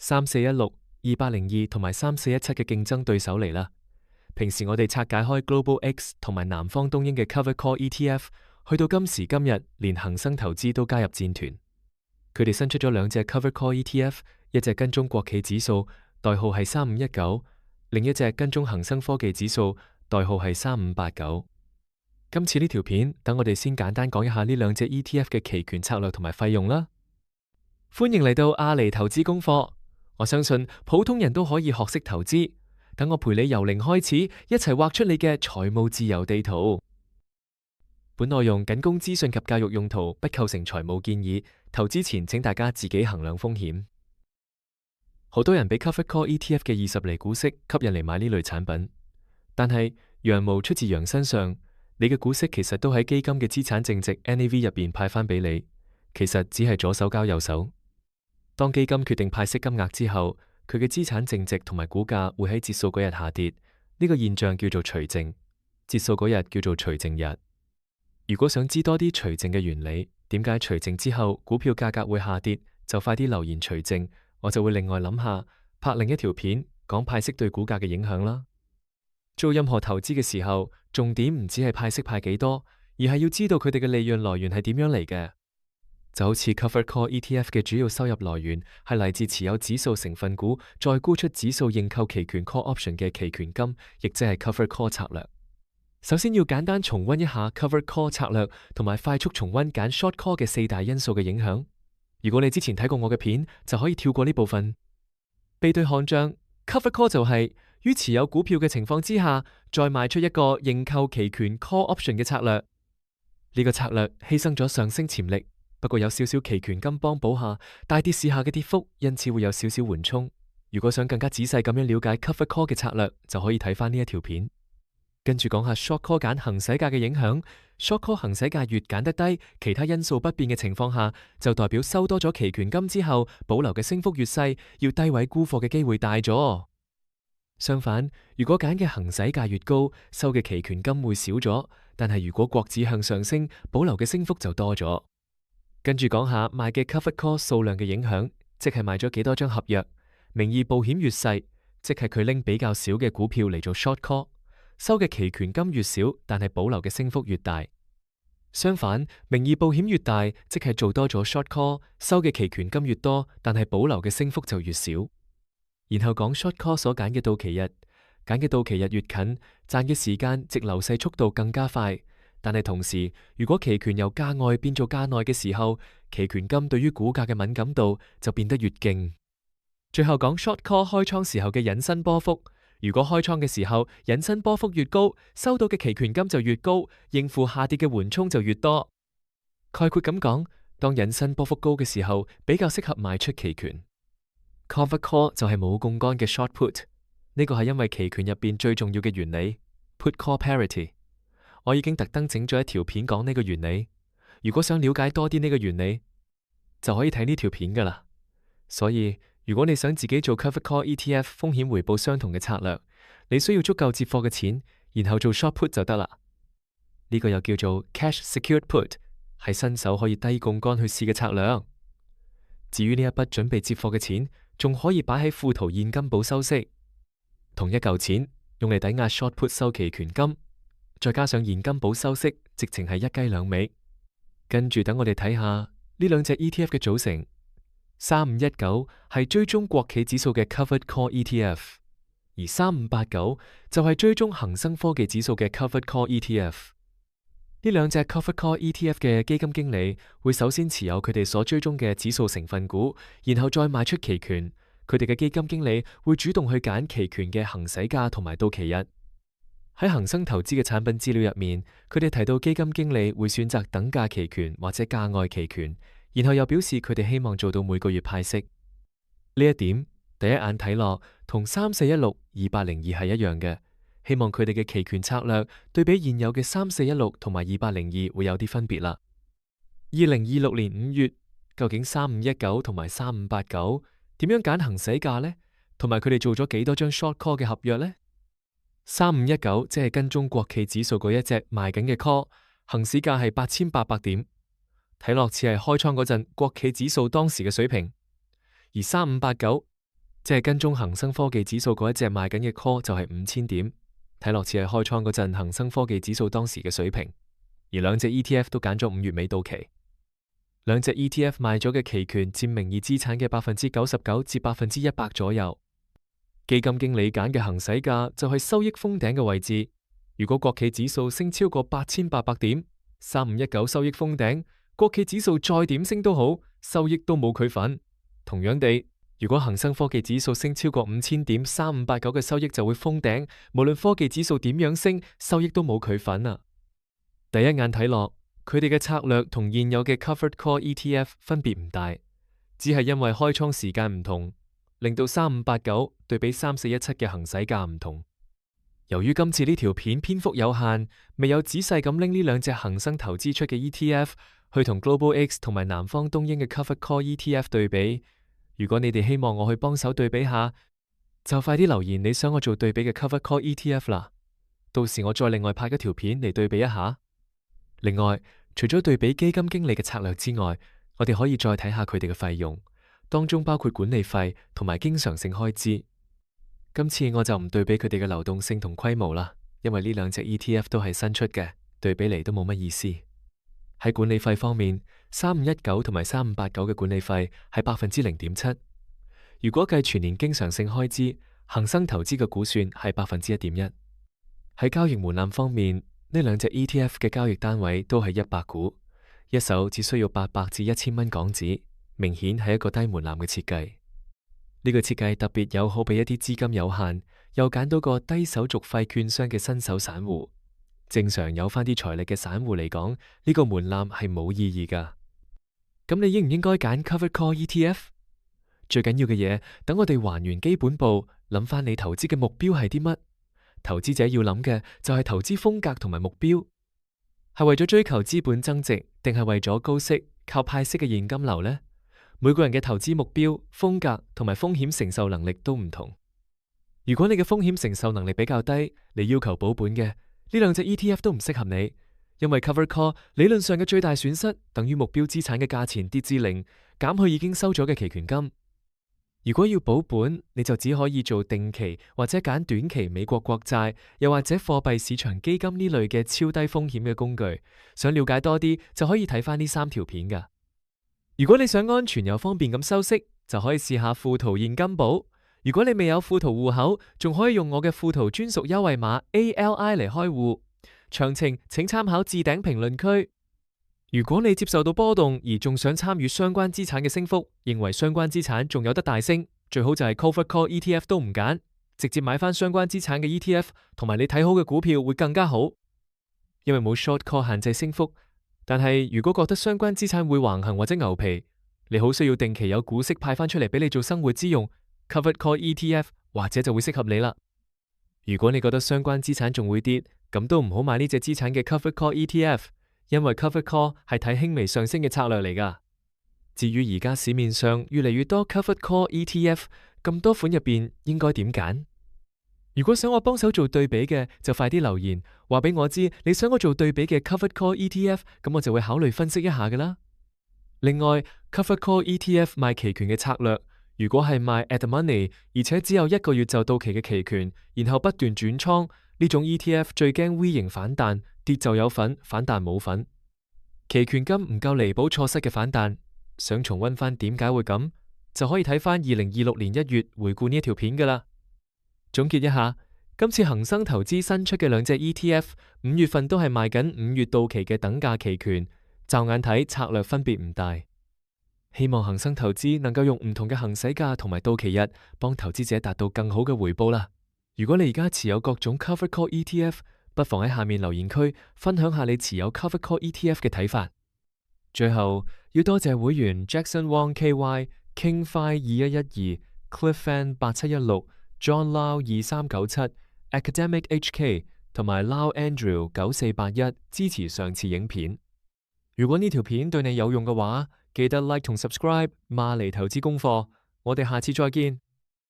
3416、2802同埋3417嘅競爭對手嚟啦。平時我哋拆解開 Global X 同埋南方東英嘅 Covered Call ETF， 去到今時今日，連恒生投資都加入戰團。佢哋新出咗兩隻 Covered Call ETF， 一隻跟蹤國企指數，代號係3519，另一隻跟蹤恒生科技指數，代號係3589。今次呢條片，等我哋先簡單講一下呢兩隻 ETF 嘅期權策略同埋費用啦。歡迎嚟到阿尼投資功課，我相信普通人都可以學識投資。等我陪你由零開始，一齊畫出你嘅財務自由地圖。本內容僅供資訊及教育用途，不構成財務建議。投資前請大家自己衡量風險。好多人俾 Covered Call ETF 嘅20厘股息吸引嚟買呢類產品，但係羊毛出自羊身上，你嘅股息其實都喺基金嘅資產淨值 NAV 入邊派翻俾你，其實只係左手交右手。當基金決定派息金額之後，佢嘅資產淨值同埋股價會喺截數嗰日下跌，呢個現象叫做除淨，截數嗰日叫做除淨日。如果想知多啲除淨嘅原理，點解除淨之後股票價格會下跌，就快啲留言除淨，我就會另外諗下拍另一條片講派息對股價嘅影響啦。做任何投資嘅時候，重點唔止係派息派幾多，而係要知道佢哋嘅利潤來源係點樣嚟嘅。就好似 Covered Call ETF 嘅主要收入來源係嚟自持有指數成分股，再沽出指數認購期權 Call Option 嘅期權金，亦即係 Covered Call 策略。首先要簡單重溫一下 Covered Call 策略，同埋快速重溫揀 Short Call 嘅4大因素嘅影響。如果你之前睇過我嘅片，就可以跳過呢部分。背對看漲 Covered Call 就係於持有股票嘅情況之下，再賣出一個認購期權 Call Option 嘅策略。呢個策略犧牲咗上升潛力，不過有少少期權金幫補下，大跌市下嘅跌幅，因此會有少少緩衝。如果想更加仔細咁樣了解 Covered Call 嘅策略，就可以睇翻呢一條片。跟住講下 Short Call 揀行使價嘅影響。Short Call 行使價越揀得低，其他因素不變嘅情況下，就代表收多咗期權金之後，保留嘅升幅越細，要低位沽貨嘅機會大咗。相反，如果揀嘅行使價越高，收嘅期權金會少咗，但係如果國指向上升，保留嘅升幅就多咗。跟住講下賣嘅 Covered Call 數量嘅影響，即係賣咗幾多張合約。名義保險越細，即係佢拎比較少嘅股票嚟做 Short Call，收嘅期權金越少，但係保留嘅升幅越大。相反，名義保險越大，即係做多咗 Short Call，收嘅期權金越多，但係保留嘅升幅就越少。然後講 Short Call 所揀嘅到期日，揀嘅到期日越近，賺嘅時間即流逝速度更加快。但係同時，如果期權由價外變做價內嘅時候，期權金對於股價嘅敏感度就變得越勁。最後講 Short Call 開倉時候嘅引伸波幅，如果開倉嘅時候引伸波幅越高，收到嘅期權金就越高，應付下跌嘅緩衝就越多。概括咁講，當引伸波幅高嘅時候，比較適合賣出期權。Covered Call 就係冇槓桿嘅 Short Put， 呢個係因為期權入邊最重要嘅原理 Put Call Parity。我已經特登整咗一條片講呢個原理，如果想了解多啲呢個原理，就可以睇呢條片噶啦。所以如果你想自己做 Covered Call ETF 風險回報相同嘅策略，你需要足夠接貨嘅錢，然後做 Short Put 就得啦。呢個又叫做 Cash Secured Put， 係新手可以低槓桿去試嘅策略。至於呢一筆準備接貨嘅錢，仲可以擺喺富途現金保收息，同一嚿錢用嚟抵押 Short Put 收期權金。再加上現金保收息，直情係一雞兩味。跟住等我哋睇下呢兩隻 ETF 嘅組成。3519係追蹤國企指數嘅 Covered Call ETF， 而3589就係追蹤恒生科技指數嘅 Covered Call ETF。呢兩隻 Covered Call ETF 嘅基金經理會首先持有佢哋所追蹤嘅指數成分股，然後再賣出期權。佢哋嘅基金經理會主動去揀期權嘅行使價同埋到期日。喺恒生投資嘅產品資料入面，佢哋提到基金經理會選擇等價期權或者價外期權，然後又表示佢哋希望做到每個月派息。呢一點第一眼睇落同3416、2802係一樣嘅，希望佢哋嘅期權策略對比現有嘅3416同埋2802會有啲分別啦。2026年5月，究竟3519同埋3589點樣揀行使價呢？同埋佢哋做咗幾多張 Short Call 嘅合約呢？3519即係跟蹤國企指數嗰一隻賣緊嘅 call， 行使價係8800點，睇落似係開倉嗰陣國企指數當時嘅水平。而3589即係跟蹤恒生科技指數嗰一隻賣緊嘅 call 就係5000點，睇落似係開倉嗰陣恒生科技指數當時嘅水平。而兩隻 ETF 都揀咗5月尾到期，兩隻 ETF 賣咗嘅期權佔名義資產嘅99%至100%左右。基金經理揀嘅行使價就係收益封頂嘅位置。如果國企指數升超過8800點，3519收益封頂，國企指數再點升都好，收益都冇佢份。同樣地，如果恒生科技指數升超過5000點，3589嘅收益就會封頂，無論科技指數點樣升，收益都冇佢份啊。第一眼睇落，佢哋嘅策略同現有嘅 Covered Call ETF 分別唔大，只係因為開倉時間唔同，令到3589對比3417嘅行使價唔同。由於今次呢條片篇幅有限，未有仔細咁拎呢兩隻恒生投資出嘅 ETF 去同 Global X 同埋南方東英嘅 Covered Call ETF 對比。如果你哋希望我去幫手對比下，就快啲留言你想我做對比嘅 Covered Call ETF 啦。到時我再另外拍一條片嚟對比一下。另外，除咗對比基金經理嘅策略之外，我哋可以再睇下佢哋嘅費用，當中包括管理費同埋經常性開支。今次我就唔對比佢哋嘅流動性同規模啦，因為呢兩隻 ETF 都係新出嘅，對比嚟都冇乜意思。喺管理費方面，3519同埋3589嘅管理費係0.7%。如果計全年經常性開支，恒生投資嘅估算係1.1%。喺交易門檻方面，呢兩隻 ETF 嘅交易單位都係100股，一手只需要800至1000蚊港紙，明顯係一個低門檻嘅設計。呢個設計特別友好俾一啲資金有限又揀到個低手續費券商嘅新手散戶。正常有翻啲財力嘅散戶嚟講，呢個門檻係冇意義噶。咁你應唔應該揀 Covered Call ETF？ 最緊要嘅嘢，等我哋還原基本步，諗翻你投資嘅目標係啲乜？投資者要諗嘅就係投資風格同埋目標，係為咗追求資本增值，定係為咗高息靠派息嘅現金流呢？每個人嘅投資目標、風格同埋風險承受能力都唔同。如果你嘅風險承受能力比較低，你要求保本嘅，呢兩隻 ETF 都唔適合你，因為 Covered Call 理論上嘅最大損失等於目標資產嘅價錢跌至0，減去已經收咗嘅期權金。如果要保本，你就只可以做定期或者揀短期美國國債，又或者貨幣市場基金呢類嘅超低風險嘅工具。想了解多啲，就可以睇翻呢3條片噶。如果你想安全又方便咁收息，就可以試下富途現金寶。如果你未有富途戶口，仲可以用我嘅富途專屬優惠碼 ALI 嚟開戶。詳情請參考置頂評論區。如果你接受到波動而仲想參與相關資產嘅升幅，認為相關資產仲有得大升，最好就係 Covered Call ETF 都唔揀，直接買翻相關資產嘅 ETF， 同埋你睇好嘅股票會更加好。因為冇 Short Call 限制升幅。但係如果覺得相關資產會橫行或者牛皮，你好需要定期有股息派翻出嚟俾你做生活之用， Covered Call ETF 或者就會適合你啦。如果你覺得相關資產仲會跌，咁都唔好買呢隻資產嘅 Covered Call ETF， 因為 Covered Call 係睇輕微上升嘅策略嚟噶。至於而家市面上越嚟越多 Covered Call ETF， 咁多款入邊應該點揀？如果想我幫手做對比嘅，就快啲留言話俾我知你想我做對比嘅 Covered Call ETF， 咁我就會考慮分析一下噶啦。另外 Covered Call ETF 賣期權嘅策略，如果係賣 at the money， 而且只有1個月就到期嘅期權，然後不斷轉倉，呢種 ETF 最驚 V 型反彈，跌就有份，反彈冇份。期權金唔夠彌補錯失嘅反彈，想重溫翻點解會咁，就可以睇翻2026年1月回顧呢一條片噶啦。總結一下，今次恒生投資新出嘅兩隻 ETF， 5月份都係賣緊5月到期嘅等價期權，驟眼睇策略分別唔大。希望恒生投資能夠用唔同嘅行使價同埋到期日，幫投資者達到更好嘅回報啦。如果你而家持有各種 Covered Call ETF， 不妨喺下面留言區分享下你持有 Covered Call ETF 嘅睇法。最後要多謝會員 Jackson Wong KY、Kingfi2112、Cliffan8716、John Lau 2397、Academic HK 同埋 Lau Andrew 9481支持上次影片。如果呢條片對你有用嘅話，記得 like 同 subscribe 馬尼投資功課。我哋下次再見。